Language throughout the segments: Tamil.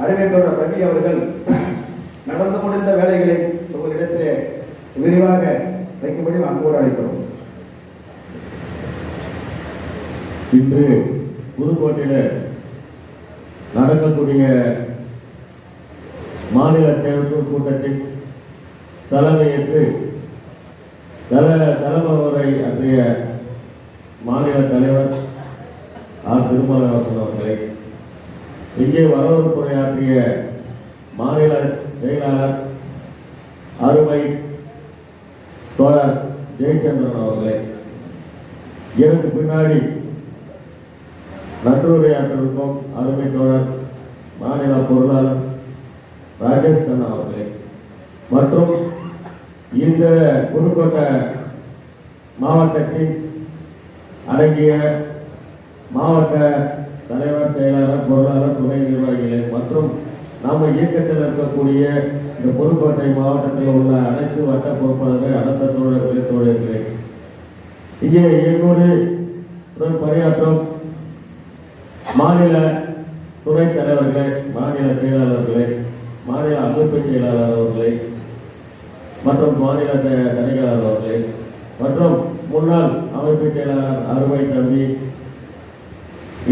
அறிவியத்தோட ரவி அவர்கள் நடந்து முடிந்த வேலைகளை உங்களிடத்திலே விரிவாக வைக்கும்படி அன்போடு அழைக்கிறோம். இன்று புதுக்கோட்டையில் நடக்கக்கூடிய மாநில செயற்குழு கூட்டத்தில் தலைமையேற்று தலைமை உரை ஆற்றிய மாநில தலைவர் ஆர் திருமலவாசன் அவர்களை, இங்கே வரவேற்புரையாற்றிய மாநில செயலாளர் அருமை தோழர் ஜெயச்சந்திரன் அவர்களை, எனக்கு பின்னாடி நன்றுரையாற்றிருக்கும் அருமை தோழர் மாநில பொருளாளர் ராஜேஷ் கண்ணா அவர்களை, மற்றும் இந்த புதுக்கோட்டை மாவட்டத்தின் அடங்கிய மாவட்ட தலைவர், செயலாளர், பொருளாளர், துணை நிர்வாகிகளை மற்றும் நம்ம இயக்கத்தில் இருக்கக்கூடிய இந்த புதுக்கோட்டை மாவட்டத்தில் உள்ள அனைத்து வட்ட பொறுப்பாளர்கள், அனைத்து தோழர்களே, இங்கே என்னோடு பணியாற்றும் மாநில துணைத் தலைவர்களே, மாநில செயலாளர்களே, மாநில அமைப்பு செயலாளர் அவர்களே மற்றும் மாநில தணிக்கையாளர் அவர்களே மற்றும் முன்னாள் அமைப்பு செயலாளர் அருமை தம்பி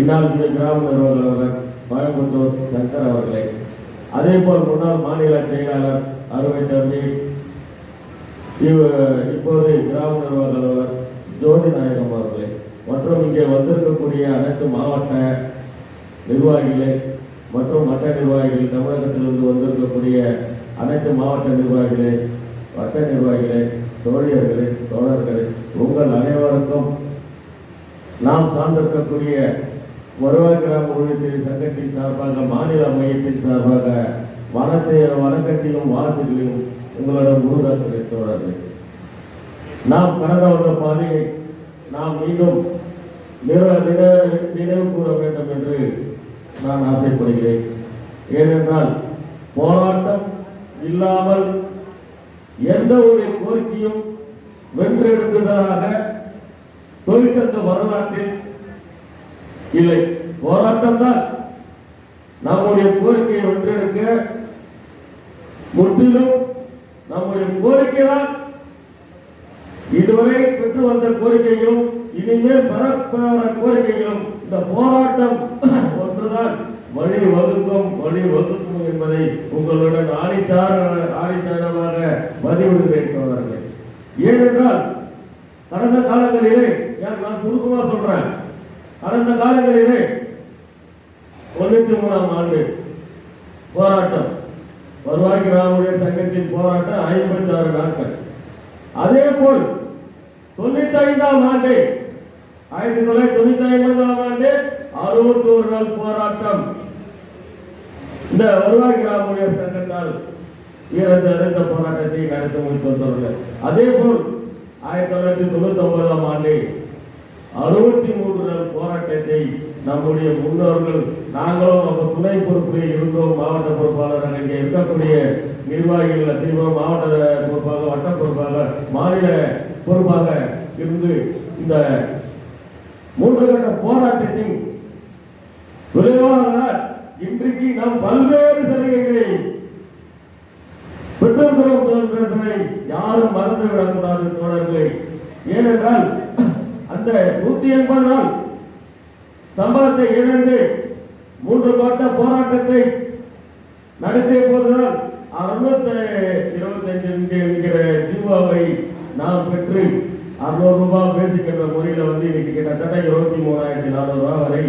இந்நாள் கிராம நிர்வாக அலுவலர் கோயம்புத்தூர் சங்கர் அவர்களே, அதே போல் முன்னாள் மாநில செயலாளர் அருமை தம்பி இப்போது கிராம நிர்வாக அலுவலர் ஜோதி நாயகம் அவர்களே மற்றும் இங்கே வந்திருக்கக்கூடிய அனைத்து மாவட்ட நிர்வாகிகளே மற்றும் மற்ற நிர்வாகிகள், தமிழகத்திலிருந்து வந்திருக்கக்கூடிய அனைத்து மாவட்ட நிர்வாகிகளே, வட்ட நிர்வாகிகளே, தோழியர்களே, தோழர்களே, உங்கள் அனைவருக்கும் நாம் சார்ந்திருக்கக்கூடிய வருவாய் கிராம ஊழியர் சங்கத்தின் சார்பாக, மாநில மையத்தின் சார்பாக வணக்கத்தையும் வாழ்த்துக்களையும் உங்களிடம் உருவாக்குகிற தோழர்களே, நாம் கடந்த வந்த பாதையை நாம் மீண்டும் நினைவு கூற வேண்டும் என்று நான் ஆசைப்படுகிறேன். ஏனென்றால் போராட்டம் இல்லாமல் எந்த ஒரு கோரிக்கையும் வென்றெடுத்ததாக தொழிற்சங்க வரலாற்றில் இல்லை. போராட்டம் தான் நம்முடைய கோரிக்கையை வென்றெடுக்க முற்றிலும் நம்முடைய கோரிக்கை தான் இதுவரை பெற்று வந்த கோரிக்கைகளும் இனிமேல் பெறப்போற கோரிக்கைகளும் இந்த போராட்டம் ஒன்றுதான் வழி வகுக்கும் என்பதை உங்களுடன் ஆணித்தரமாக பதிவிடுகிறேன். ஏனென்றால் கடந்த காலங்களிலே, நான் சுருக்கமாக சொல்றேன், கடந்த காலங்களிலே 93ஆம் ஆண்டு போராட்டம், வருவாய் கிராம ஊழியர் சங்கத்தின் போராட்டம் 56 நாட்கள். அதே போல் 95ஆம் ஆண்டு 1995ஆம் ஆண்டு 61 நாள் போராட்டம் இந்த வருவாய் கிராம ஊழியர் சங்கத்தால் இருந்த போராட்டத்தை நடத்த முடித்து வந்தார்கள். அதே போல் 1999ஆம் ஆண்டு 63 நாள் போராட்டத்தை நம்முடைய முன்னோர்கள், நாங்களும் நம்ம துணை பொறுப்பில் இருந்தோம், மாவட்ட பொறுப்பாளர், இங்கே இருக்கக்கூடிய நிர்வாகிகள் அத்தனை மாவட்ட பொறுப்பாக, வட்ட பொறுப்பாக, மாநில பொறுப்பாக இருந்து இந்த 3 கட்ட போராட்டத்தின் விளைவாக இன்றைக்கு நாம் பல்வேறு சலுகைகளை பெற்றிருக்கிறோம் என்பதை யாரும் மறந்துவிடக்கூடாது தோழர்களே. ஏனென்றால் அந்த 180 நாள் சம்பளத்தை இழந்து 3 கட்ட போராட்டத்தை நடத்திய போதுதான் 625 என்கிற ஜீவாவை நாம் பெற்று 600 ரூபாய் பேசிக்கின்ற முறையில் இன்னைக்கு கிட்டத்தட்ட 23,400 வரை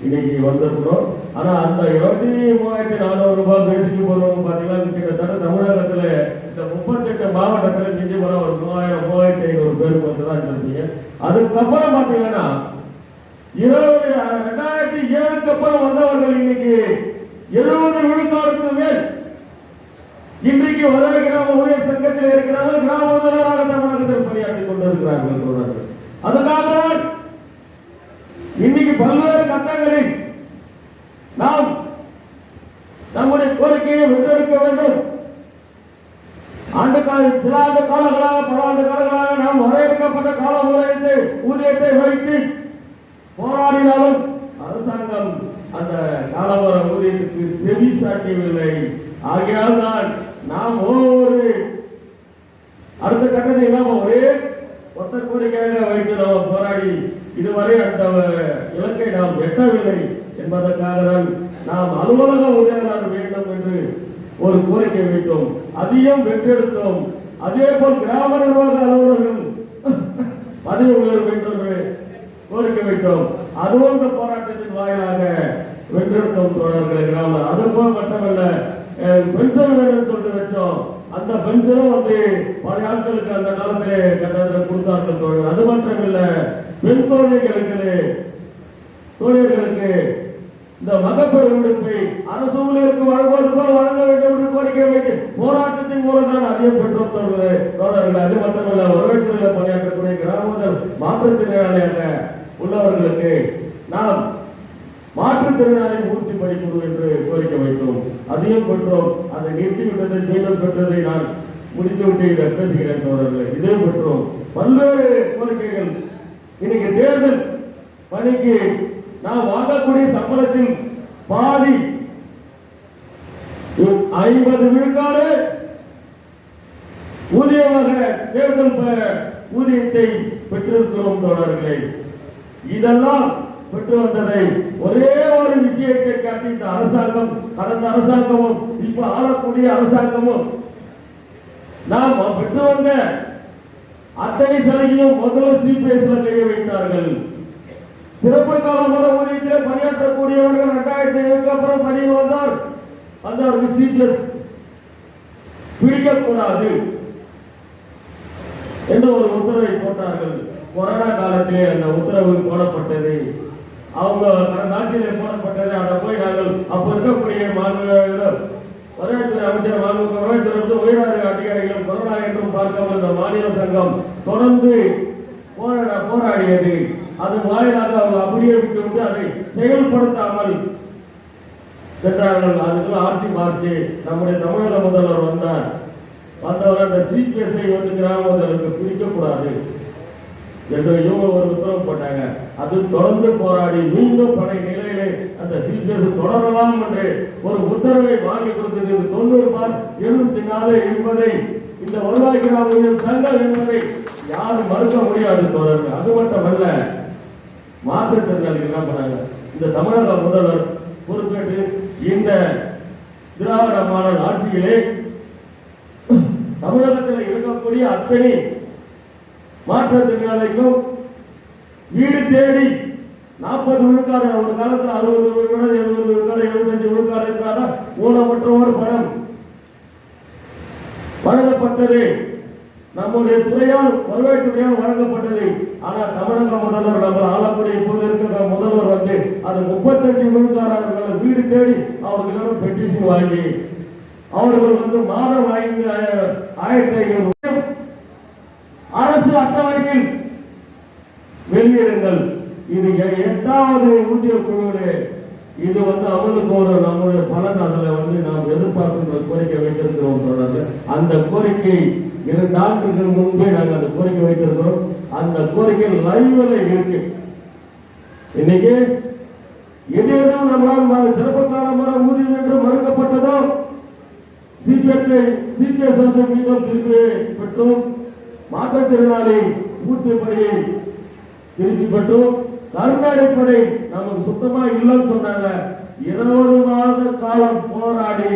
இன்னைக்கு வந்திருக்கிறோம். ஆனா அந்த 23,400 ரூபாய் பேசிக்கு போறவங்க பாத்தீங்கன்னா கிட்டத்தட்ட தமிழகத்துல இந்த 38 மாவட்டத்துல மிஞ்சி போற ஒரு 3,500 பேருக்கு வந்துதான் இருப்பீங்க. அதுக்கப்புறம் பாத்தீங்கன்னா 2007க்கு அப்புறம் வந்தவர்கள் இன்னைக்கு 70 விழுக்காடுக்கு மேல் இன்றைக்கு வருவாய் கிராம ஊழியர் சங்கத்தில் இருக்கிறார்கள், கிராம முதல்வராக தமிழகத்தில் பணியாற்றிக் கொண்டிருக்கிறார்கள். அதுக்காக இன்னைக்கு பல்வேறு கட்டங்களில் நாம் நம்முடைய கோரிக்கையை வென்றெடுக்க வேண்டும். சில ஆண்டு காலங்களாக, பல ஆண்டு காலங்களாக நாம் வரையறுக்கப்பட்ட கால ஊதியத்தை வைத்து போராடினாலும் அரசாங்கம் அந்த காலவர ஊதியத்துக்கு செவி சாட்டியவில்லை. ஆகையால் தான் நாம் ஒவ்வொரு அடுத்த கட்டத்தை இல்லாம ஒரே ஒத்த கோரிக்கையாக வைத்து நாம் போராடி இதுவரை அந்த இலக்கை நாம் எட்டவில்லை என்பதற்காக தான் நாம் அலுவலக உதவியாளர் வேண்டும் என்று ஒரு கோரிக்கை வைத்தோம். அதையும் வென்றெடுத்தோம். அதே போல் கிராம நிர்வாக அலுவலர்கள் பதவி உயர்வு வேண்டும் என்று கோரிக்கை வைத்தோம். அதுவும் இந்த போராட்டத்தின் வாயிலாக வென்றெடுத்தோம் தோழர்களை. கிராம அது போல் மட்டுமல்ல, பென்ஷன் வேண்டும் சொல்லிட்டு வச்சோம். அந்த பென்ஷனும் வந்து பல ஆட்களுக்கு அந்த காலத்திலே கட்டத்தில் கொடுத்தார்கள் தோழர்கள். அது மட்டுமில்ல, பெண் தோழியர்களுக்கு இந்த மகப்பேறு விடுப்பை அரசு ஊழியருக்கு வழங்குவது போல் வழங்க வேண்டும் என்று கோரிக்கை வைத்து போராட்டத்தின் மூலம் தான் அதிகம் பெற்றோம் தோழர்கள். அது மட்டுமல்ல, வரவேற்புறையில் பணியாற்றக்கூடிய கிராம மாற்றுத்திறனாளியாக உள்ளவர்களுக்கு நாம் மாற்றுத்திறனாளி பூர்த்தி படிக்கணும் என்று கோரிக்கை வைத்தோம். அதையும் பெற்றோம். அதை நிறுத்திவிட்டதை மீண்டும் பெற்றதை நான் முடித்துவிட்டு இதை பேசுகிறேன் தோழர்களே. இதே பெற்றோம். பல்வேறு கோரிக்கைகள். இன்னைக்கு தேர்தல் பணிக்கு நாம் வாங்கக்கூடிய சம்பளத்தில் பாதி 50 விழுக்காடு ஊதியமாக தேர்தல் ஊதியத்தை பெற்றிருக்கிறோம் தோழர்களே. இதெல்லாம் பெற்று வந்ததை ஒரே ஒரு விஷயத்தை காட்டி இந்த அரசாங்கம், கடந்த அரசாங்கமும் இப்ப ஆளக்கூடிய அரசாங்கமும் நாம் பெற்று வந்த அத்தனை சலுகையும் முதல்ல சிபிஎஸ்ல கைய வைத்தார்கள். சிறப்பு காலமான ஊதியத்தில் பணியாற்றக்கூடியவர்கள் 2007 அப்புறம் பணியில் வந்தார். அவருக்கு சிபிஎஸ் பிடிக்கக்கூடாது என்று ஒரு உத்தரவை போட்டார்கள். கொரோனா காலத்திலே அந்த உத்தரவு போடப்பட்டது. அவங்க நாட்டிலே போடப்பட்டது. அதை போய் நாங்கள் அப்ப இருக்கக்கூடிய வரவேற்புறை அமைச்சர் வரவேற்புறை உயர் அதிகாரிகளும் கொரோனா என்றும் பார்க்காமல் இந்த மாநில சங்கம் தொடர்ந்து போராடியது. அதன் வாயிலாக அவங்க அப்படியே விட்டுவிட்டு அதை செயல்படுத்தாமல் சென்றார்கள். அதுக்குள்ள ஆட்சி மாற்றி நம்முடைய தமிழக முதல்வர் வந்தவர் அந்த சிபிஎஸ்ஐ வந்து கிராமங்களுக்கு பிடிக்கக்கூடாது என்று இவங்க ஒரு உத்தரவு போட்டாங்க. அது தொடர்ந்து போராடி மீண்டும் பழைய நிலையிலே அந்த சிபிஎஸ் தொடரலாம் என்று ஒரு உத்தரவை வாங்கி கொடுத்தது. 90/74 என்பதை இந்த வருவாய் கிராம சங்கம் என்பதை யாரும் மறுக்க முடியாது தோழர்கள். அது மட்டுமல்ல, மாற்றுத்திறனாளிகள் என்ன பண்ணாங்க, இந்த தமிழக முதல்வர் பொறுப்பேற்று இந்த திராவிட மாடல் ஆட்சியிலே தமிழகத்தில் இருக்கக்கூடிய அத்தனை மாற்றுத்திறனாளிக்கும் வீடு தேடி 40 விழுக்காடு, ஒரு காலத்தில் 60 விழுக்காடு, 70 விழுக்காடு, 75 விழுக்காடு இருந்தால ஊனமற்றோர் பணம் வழங்கப்பட்டது. நம்முடைய துறையால் வரவேற்புறையால் வழங்கப்பட்டது. ஆனால் தமிழக முதல்வர் நம்ம ஆளக்கூடிய இப்போது இருக்கிற முதல்வர் வந்து அது 35 விழுக்காரர்கள் வீடு தேடி அவர்களிடம் பெட்டிஷன் வாங்கி அவர்கள் வந்து மாதம் 1500 அரசு அட்டவணையில் வெளியிடுங்கள். இது 8வது ஊதிய குழுவிலே இது வந்து அமலுக்கு ஒரு நம்முடைய பலன் அதில் வந்து நாம் எதிர்பார்க்கின்ற கோரிக்கை வைத்திருக்கிறோம் தொடர்ந்து. அந்த கோரிக்கை 2 ஆண்டுகள் முன்பே நாங்கள் அந்த கோரிக்கை வைத்திருக்கிறோம். அந்த கோரிக்கை லைவ்ல இருக்கு. இன்னைக்கு எது எதுவும் நம்மளால் சிறப்பு காலமான ஊதியம் என்று மறுக்கப்பட்டதோ சிபிஎஸ் வந்து மீண்டும் திருப்பி பெற்றோம். மாற்றுத்திறனாளி பூர்த்தி பணியை திருப்பி பெற்றோம். கருணாடிப்படை நமக்கு சுத்தமா இல்லைன்னு சொன்னாங்க. 20 மாத காலம் போராடி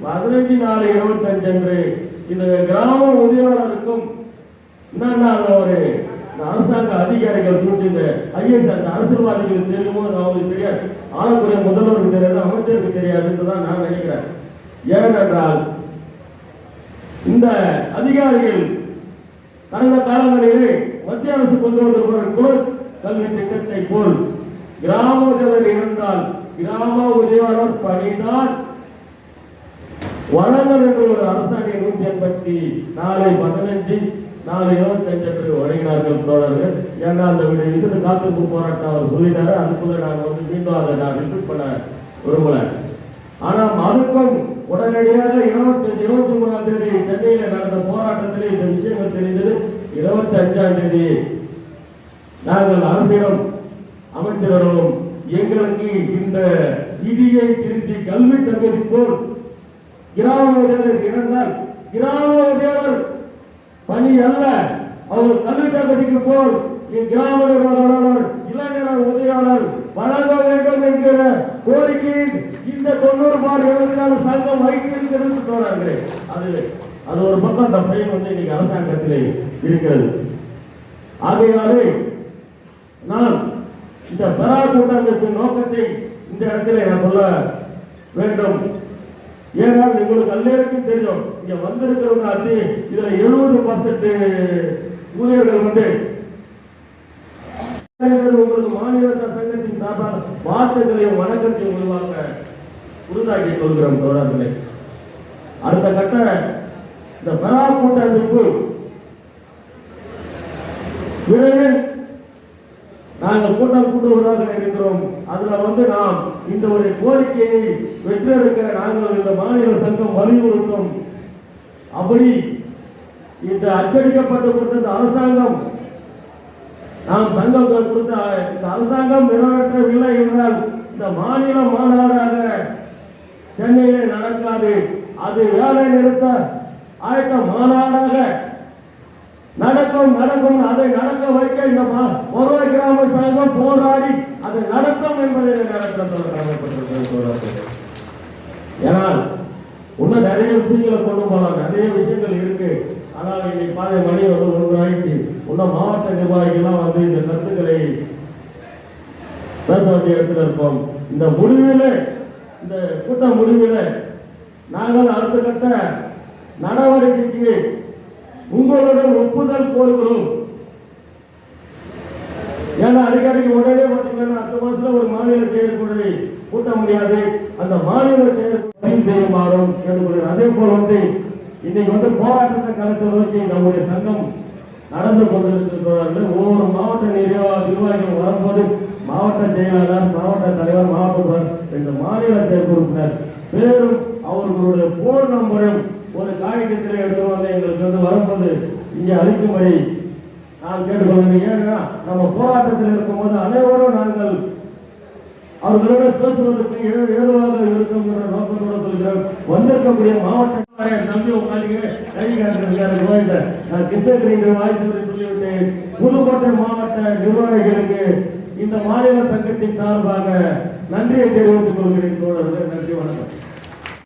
15/4/25 அன்று இந்த கிராம உதவியாளருக்கும் என்னன்னா ஒரு அரசாங்க அதிகாரிகள் சூழ்ச்சி இந்த ஐஏஎஸ் அந்த அரசியல்வாதிகளுக்கு தெரியுமோ அவங்களுக்கு தெரியாது, ஆளக்கூடிய முதல்வருக்கு தெரியாது, அமைச்சருக்கு தெரியாது என்றுதான் நான் நினைக்கிறேன். ஏனென்றால் இந்த அதிகாரிகள் கடந்த காலங்களிலே மத்திய அரசு கொண்டு வந்த குல கல்வி திட்டத்தை போல் கிராம உதவியாளர் இருந்தால் கிராம உதவியாளர் பணிதான் வழங்கல் என்று ஒரு அரசாணை 184/15/4/25 வழங்கினார்கள் தோழர்கள். ஏன்னா அந்த விஷயத்தை காத்திருப்பு போராட்டம் அவர் சொல்லிட்டாரு. அதுக்குள்ள நான் வந்து மீண்டும் அதை நான் ரிப்பீட் பண்ண விரும்பல. ஆனால் அதுக்கும் உடனடியாக 23ஆம் தேதி சென்னையில் நடந்த போராட்டத்திலே இந்த விஷயங்கள் தெரிந்தது. 25ஆம் தேதி நாங்கள் அரசிடம் அமைச்சரிடமும் எங்களுக்கு இந்த விதியை திருத்தி கல்வி தகுதி போல் கிராம உதவியாளர் இறந்தால் கிராம உதவியாளர் பணி அல்ல, அவர் கல்வி தகுதிக்கு போல் கிராம நிர்வாகாளர் இளைஞர் உதவியாளர் வழங்க வேண்டும் என்கிற கோரிக்கையை இந்த 90 சங்கம் வைத்திருக்கிறது தோழர்களே. அது ஒரு பக்கம் அந்த பயன் இன்னைக்கு அரசாங்கத்திலே இருக்கிறது. ஆகையினாலே நான் இந்த பெரா கூட்டமைப்பின் நோக்கத்தை இந்த இடத்திலே நான் சொல்ல வேண்டும். ஏனால் உங்களுக்கு எல்லாருக்கும் தெரியும், இங்க வந்திருக்கிறவங்க இதுல 70% ஊழியர்கள் உங்களுக்கு மாநில சங்கத்தின் சார்பாக வார்த்தைகளையும் வணக்கத்தையும் உருவாக்க உருவாக்கி கொள்கிறோம் தோழர்களே. அடுத்த கட்ட இந்த பெரா கூட்டமைப்பு விரைவில் நாங்கள் கூட்டம் கூட்டுவதாக இருக்கிறோம். அதுல நாம் இந்த ஒரு கோரிக்கையை வென்றெடுக்க நாங்கள் இந்த மாநில சங்கம் வலியுறுத்தும். அப்படி இந்த அச்சடிக்கப்பட்டு கொடுத்த இந்த அரசாங்கம் நாம் சங்கம் கொடுத்த இந்த அரசாங்கம் நிறைவேற்றவில்லை என்றால் இந்த மாநில மாநாடாக சென்னையிலே நடக்காது. அது வேலை நிறுத்த ஆயத்த மாநாடாக நடக்கும். அதை நடக்க வைக்க இந்த ஒருவரை கிராம சங்கம் போராடி அதை நடத்தும் என்பதை ஏனால் இன்னும் நிறைய விஷயங்களை கொண்டு போகலாம், நிறைய விஷயங்கள் இருக்கு. ஆனால் இன்னைக்கு பாதை மணி 1 ஆயிடுச்சு. இன்னும் மாவட்ட நிர்வாகிகள்லாம் இந்த கருத்துக்களை பேச வேண்டிய இடத்துல இருப்போம். இந்த முடிவில் இந்த கூட்ட முடிவில் நாங்கள் அடுத்த கட்ட நடவடிக்கைக்கு உங்களுடன் ஒப்புதல் கோருகிறோம். ஏன்னா அடிக்கடிக்கு உடனே பார்த்தீங்கன்னா அடுத்த மாசத்துல ஒரு மாநில செயற்குழுவை கூட்ட முடியாது. அந்த மாநில செயற்குழு செய்யுமாறும் கேட்டுக்கொள்கிறேன். அதே போல இன்னைக்கு போராட்டத்தை களத்தை நோக்கி நம்முடைய சங்கம் நடந்து கொண்டிருக்கிறார்கள். ஒவ்வொரு மாவட்ட நிர்வாகிகள் வரும்போது மாவட்ட செயலாளர், மாவட்ட தலைவர், மாவட்ட இந்த மாநில செயற்குழுப்பினர் பேரும் அவர்களுடைய போன் நம்பரும் ஒரு காகிதத்தில் எடுத்து எங்களுக்கு வரும்போது இங்கே அளிக்கும்படி நான் கேட்டுக்கொள்கிறேன். ஏன்னா நம்ம போராட்டத்தில் இருக்கும்போது அனைவரும் நாங்கள் அவர்களோட பேசுவதற்கு ஏதுவாக இருக்கும் நோக்கத்தோடு சொல்கிறோம். வந்திருக்கக்கூடிய மாவட்ட நம்பி உட்காந்து கை காட்டுறதுக்காக நான் கிருஷ்ணகிரி வாய்ப்பு சொல்லிவிட்டேன். புதுக்கோட்டை மாவட்ட நிர்வாகிகளுக்கு இந்த மாநில சங்கத்தின் சார்பாக நன்றியை தெரிவித்துக் கொள்கிறேன். நன்றி, வணக்கம்.